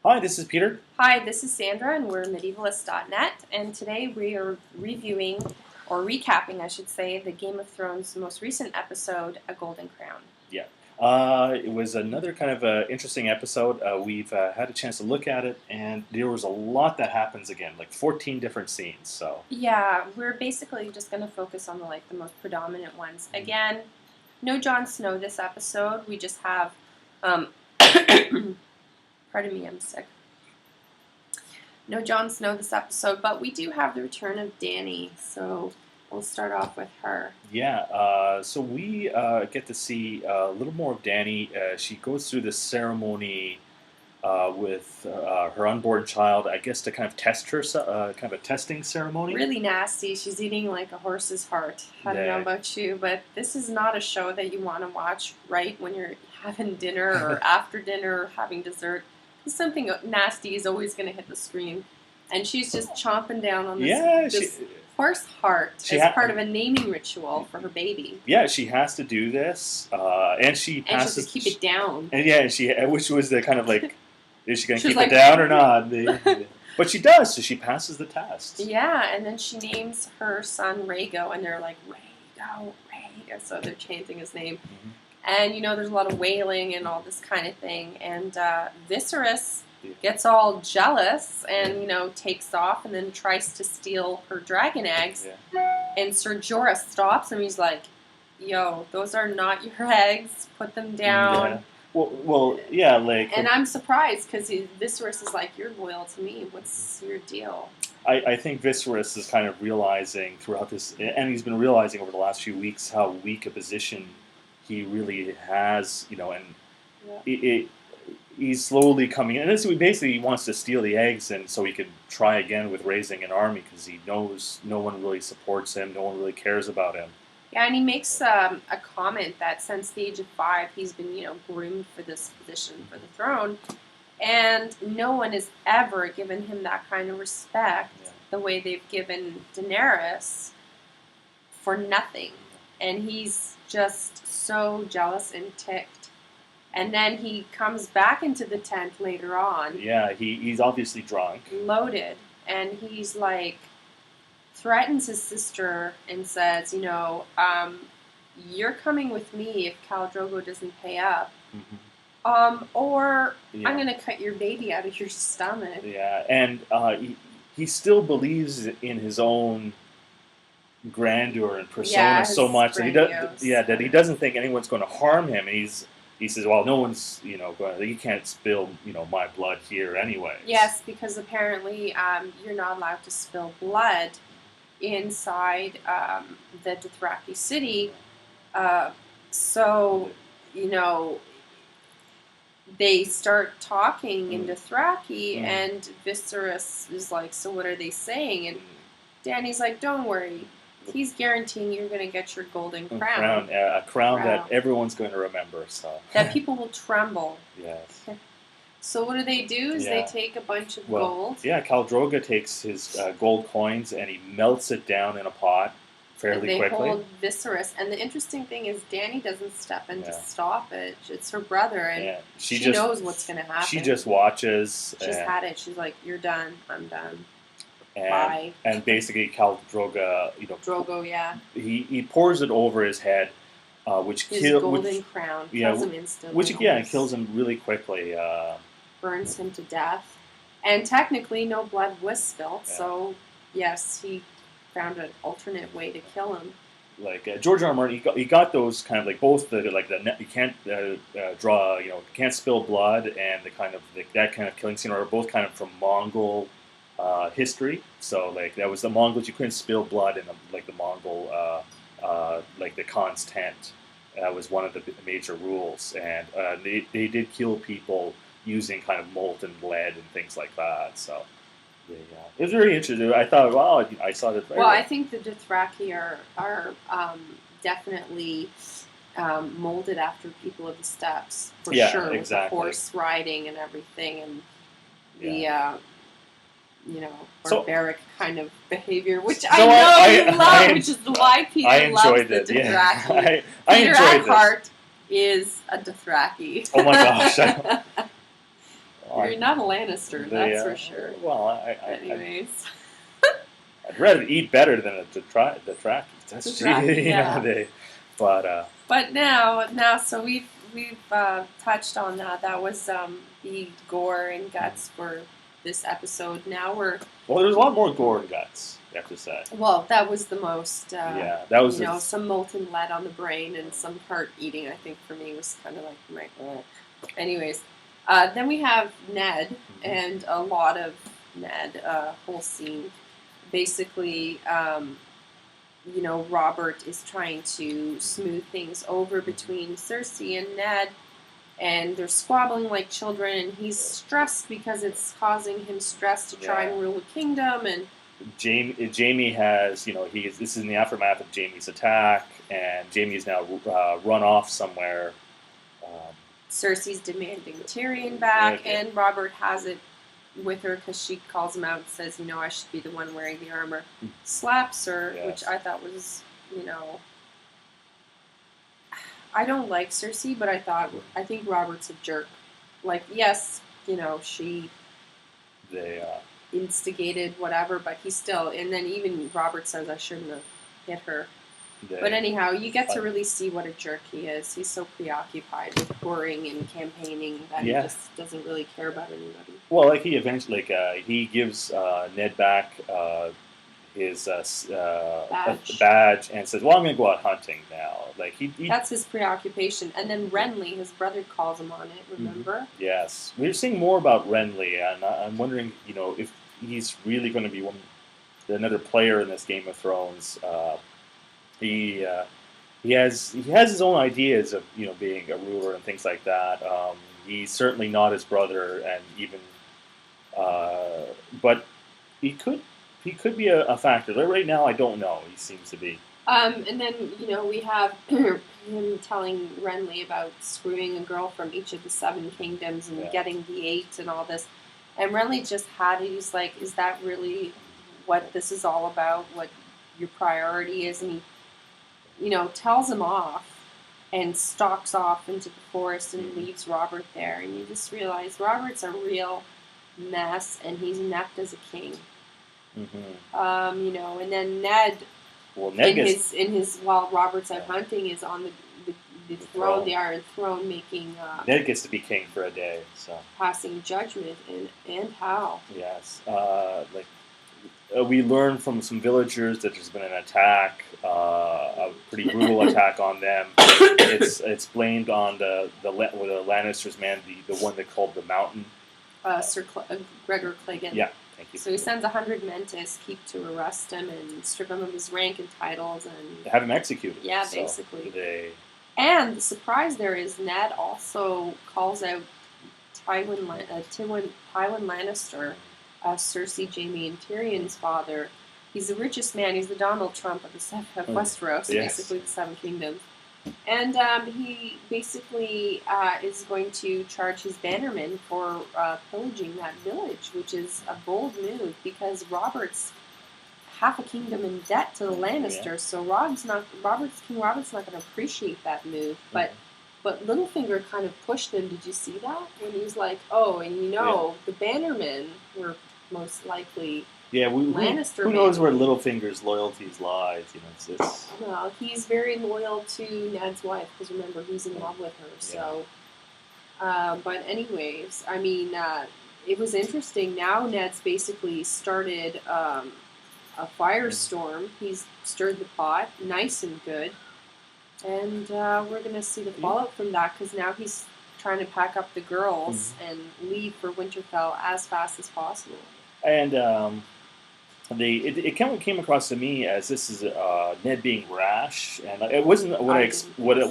Hi, this is Peter. Hi, this is Sandra, and we're medievalist.net, and today we are reviewing, or recapping, I should say, the Game of Thrones most recent episode, A Golden Crown. Yeah. It was another kind of interesting episode. We've had a chance to look at it, and there was a lot that happens again, like 14 different scenes. So Yeah, we're basically just going to focus on the most predominant ones. Again, no Jon Snow this episode. We just have, pardon me, I'm sick. No Jon Snow this episode, but we do have the return of Dany, so we'll start off with her. yeah, so we get to see a little more of Dany. She goes through this ceremony with her unborn child, I guess, to kind of test her, kind of a testing ceremony. Really nasty. She's eating like a horse's heart. I don't know about you, but this is not a show that you want to watch right when you're having dinner or after dinner or having dessert. Something nasty is always going to hit the screen. And she's just chomping down on this horse heart as part of a naming ritual for her baby. Yeah, she has to do this, and she passes. And she has to keep it down. And yeah, which was the kind of like, is she going to keep it down or not? But she does, so she passes the test. Yeah, and then she names her son Rhaego, and they're like, Rhaego, Rhaego. So they're chanting his name. Mm-hmm. And, there's a lot of wailing and all this kind of thing. And Viserys gets all jealous and, takes off and then tries to steal her dragon eggs. Yeah. And Ser Jorah stops him. He's like, yo, those are not your eggs. Put them down. Yeah. Well, yeah, like... And I'm surprised because Viserys is like, you're loyal to me. What's your deal? I think Viserys is kind of realizing throughout this, and he's been realizing over the last few weeks how weak a position he really has, and he's slowly coming in. And so he wants to steal the eggs, and so he could try again with raising an army because he knows no one really supports him, no one really cares about him. Yeah, and he makes a comment that since the age of 5, he's been, groomed for this position for the throne, and no one has ever given him that kind of respect the way they've given Daenerys for nothing. And he's just so jealous and ticked. And then he comes back into the tent later on. Yeah, he's obviously drunk. Loaded. And he's like, threatens his sister and says, you're coming with me if Khal Drogo doesn't pay up. Mm-hmm. Or I'm going to cut your baby out of your stomach. Yeah, and he still believes in his own grandeur and persona so much that he doesn't think anyone's going to harm him, and he says, well, no one's you can't spill my blood here anyway. Yes, because apparently you're not allowed to spill blood inside the Dothraki city, so they start talking in Dothraki, and Viserys is like, so what are they saying? And Dany's like, don't worry. He's guaranteeing you're going to get your golden crown. A crown that everyone's going to remember. So that people will tremble. Yes. So what do? They take a bunch of gold. Yeah, Khal Drogo takes his gold coins and he melts it down in a pot fairly quickly. They hold Viserys. And the interesting thing is Dany doesn't step in to stop it. It's her brother, and she knows what's going to happen. She just watches. She's had it. She's like, you're done. I'm done. And basically, Khal Drogo, Drogo, yeah. He pours it over his head, which kills his golden crown. Kills him instantly. Which kills him really quickly. Burns him to death, and technically, no blood was spilled. So, yes, he found an alternate way to kill him. Like George R. R. Martin, he got those kind of like both the you can't draw, can't spill blood, and the kind of that kind of killing scene are both kind of from Mongol history. So that was the Mongols. You couldn't spill blood in the Mongol the Khan's tent. That was one of the major rules, and they did kill people using kind of molten lead and things like that. So it was very interesting. I thought, wow, I saw that. Well, I think the Dothraki are definitely molded after people of the steppes for sure. Exactly. With the horse riding and everything, and the barbaric kind of behavior, which I know you love, which is why Peter loves the Dothraki. Peter at heart is a Dothraki. Oh my gosh. You're not a Lannister, that's for sure. Well, anyways. I'd rather eat better than a Dothraki. That's Dothraki, yeah. But now, so we've touched on that. That was the gore and guts for this episode. Now there's a lot more gore and guts. You have to say. Well, that was the most. That was some molten lead on the brain and some heart eating. I think for me was kind of like my. Anyways, then we have Ned and a lot of Ned. Whole scene. Basically, Robert is trying to smooth things over between Cersei and Ned, and they're squabbling like children, and he's stressed because it's causing him stress to try and rule the kingdom. And Jaime has, this is in the aftermath of Jaime's attack, and Jaime's now run off somewhere. Cersei's demanding Tyrion back, and Robert has it with her because she calls him out and says, I should be the one wearing the armor. Slaps her, which I thought was, I don't like Cersei, but I think Robert's a jerk. Like, yes, she instigated whatever, but he still, and then even Robert says I shouldn't have hit her. But anyhow, you get to really see what a jerk he is. He's so preoccupied with touring and campaigning that he just doesn't really care about anybody. Well, like he eventually, he gives Ned back his badge and says, "Well, I'm going to go out hunting now." Like that's his preoccupation. And then Renly, his brother, calls him on it. Remember? Yes, we're seeing more about Renly, and I'm wondering, if he's really going to be another player in this Game of Thrones. He has his own ideas of being a ruler and things like that. He's certainly not his brother, and even but he could be a factor. Right now, I don't know. He seems to be. And then we have him telling Renly about screwing a girl from each of the 7 kingdoms and getting the 8 and all this, and Renly just had it. He's like, "Is that really what this is all about? What your priority is?" And he tells him off and stalks off into the forest and leaves Robert there. And you just realize Robert's a real mess, and he's inept as a king. And then Ned, while Robert's out hunting, is on the throne, the Iron Throne, making Ned gets to be king for a day, so passing judgment, and how? Yes, we learned from some villagers that there's been an attack, a pretty brutal attack on them. It's blamed on the Lannisters' man, the one they called the Mountain. Sir Gregor Clegane. Yeah, thank you. So he sends 100 men to his keep to arrest him and strip him of his rank and titles and have him executed. Yeah, basically. And the surprise there is Ned also calls out Tywin Lannister. Cersei, Jaime, and Tyrion's father. He's the richest man. He's the Donald Trump of Westeros, basically the 7 kingdoms. And he basically is going to charge his bannermen for pillaging that village, which is a bold move because Robert's half a kingdom in debt to the Lannisters. So King Robert's not going to appreciate that move. But Littlefinger kind of pushed him. Did you see that? When he was like, "Oh, and the bannermen were most likely Lannister." Who knows where Littlefinger's loyalties lies? Well, he's very loyal to Ned's wife because remember he's in love with her. So, but anyways, I mean, it was interesting. Now Ned's basically started a firestorm. He's stirred the pot, nice and good. And we're going to see the fallout from that because now he's trying to pack up the girls and leave for Winterfell as fast as possible. And it kind of came across to me as this is Ned being rash, and it wasn't it's not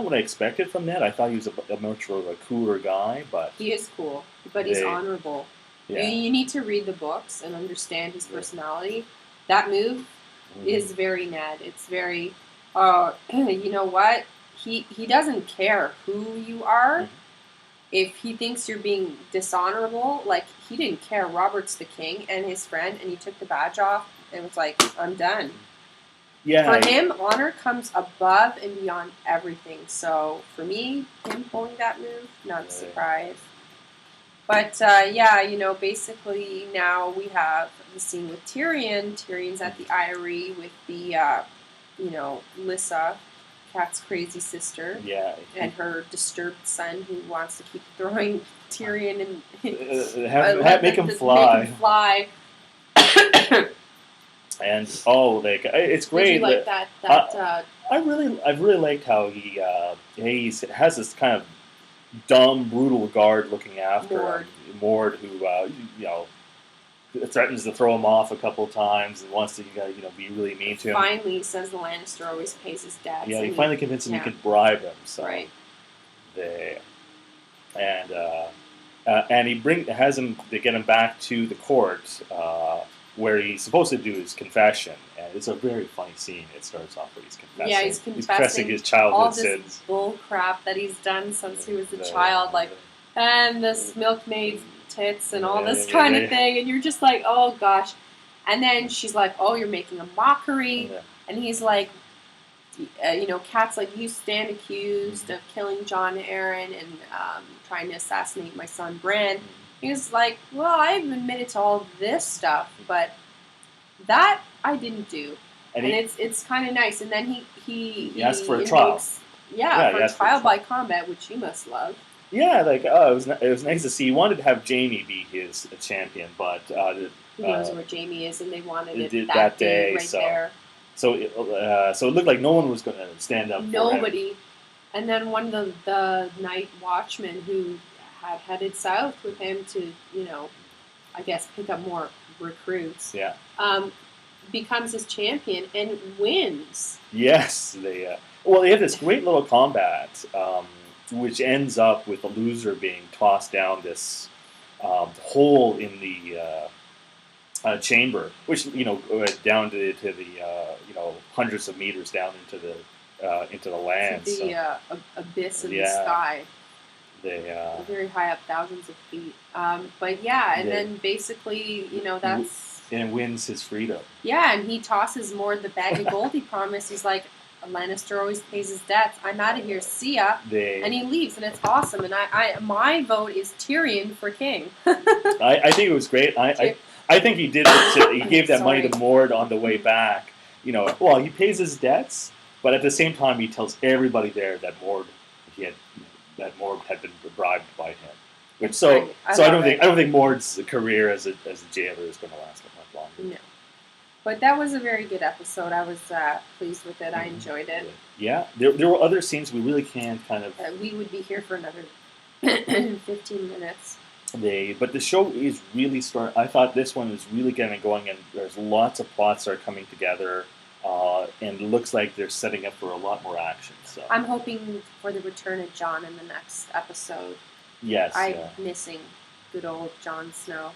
what I expected from Ned. I thought he was a much more of a cooler guy, but he is cool, but he's honorable. Yeah. You need to read the books and understand his personality. That move is very Ned. It's very. You know what? He doesn't care who you are. If he thinks you're being dishonorable, like, he didn't care. Robert's the king and his friend, and he took the badge off and was like, "I'm done." Yeah. For him, honor comes above and beyond everything. So, for me, him pulling that move, not a surprise. But basically now we have the scene with Tyrion. Tyrion's at the Eyrie with the, Lyssa, Cat's crazy sister, and her disturbed son who wants to keep throwing Tyrion and make him fly. Make him fly. And it's great. Did you like that? I really liked how he has this kind of dumb, brutal guard looking after Mord, who threatens to throw him off a couple times and wants to be really mean to him. Finally, says the Lannister always pays his debts. Yeah, he finally convinced him he could bribe him. So right. And he has him to get him back to the court where he's supposed to do his confession, and it's a very funny scene. It starts off where he's confessing. Yeah, he's confessing his childhood sins. All this bull crap that he's done since he was a child, and this milkmaid's tits and all this kind of thing, and you're just like, oh gosh. And then she's like, oh, you're making a mockery, and he's like, Cat's like, you stand accused of killing Jon Arryn and trying to assassinate my son Bran. He was like, well, I've admitted to all this stuff, but that I didn't do. And it's kind of nice. And then he asked for a trial. For a trial by combat, which you must love. Yeah, it was nice to see. He wanted to have Jaime be his champion, but he knows where Jaime is, and they wanted it that day right there. So it looked like no one was going to stand up. Nobody. For him. And then one of the night watchmen who had headed south with him to, I guess pick up more recruits. Yeah. Becomes his champion and wins. Yes, they have this great little combat, which ends up with the loser being tossed down this hole in the chamber, which down to the hundreds of meters down into the land, to the abyss in the sky. Very high up, thousands of feet. Then basically, that's... And wins his freedom. Yeah, and he tosses Mord the bag of gold he promised. He's like, a Lannister always pays his debts. I'm out of here. See ya. And he leaves, and it's awesome. And my vote is Tyrion for king. I think it was great. I think he did it he gave that money to Mord on the way back. He pays his debts, but at the same time, he tells everybody there that Mord had been bribed by him. I don't think Mord's career as a jailer is going to last much longer. No, but that was a very good episode. I was pleased with it. I enjoyed it. Yeah, there were other scenes we really can't kind of. We would be here for another 15 minutes. But the show is really starting. I thought this one was really getting going, and there's lots of plots that are coming together. And it looks like they're setting up for a lot more action. So I'm hoping for the return of Jon in the next episode. Yes, I'm missing good old Jon Snow.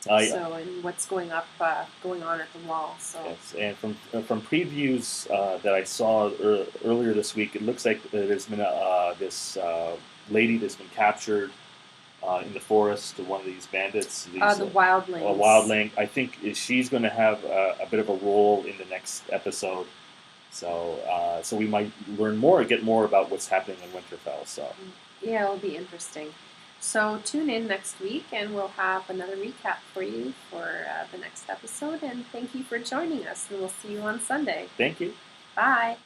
And what's going on at the wall. So yes, and from previews that I saw earlier this week, it looks like there's been this lady that's been captured in the forest. One of these bandits, the wildlings. A wildling. I think she's going to have a bit of a role in the next episode. So we might learn more, get more about what's happening in Winterfell. So. Yeah, it'll be interesting. So tune in next week, and we'll have another recap for you for the next episode. And thank you for joining us, and we'll see you on Sunday. Thank you. Bye.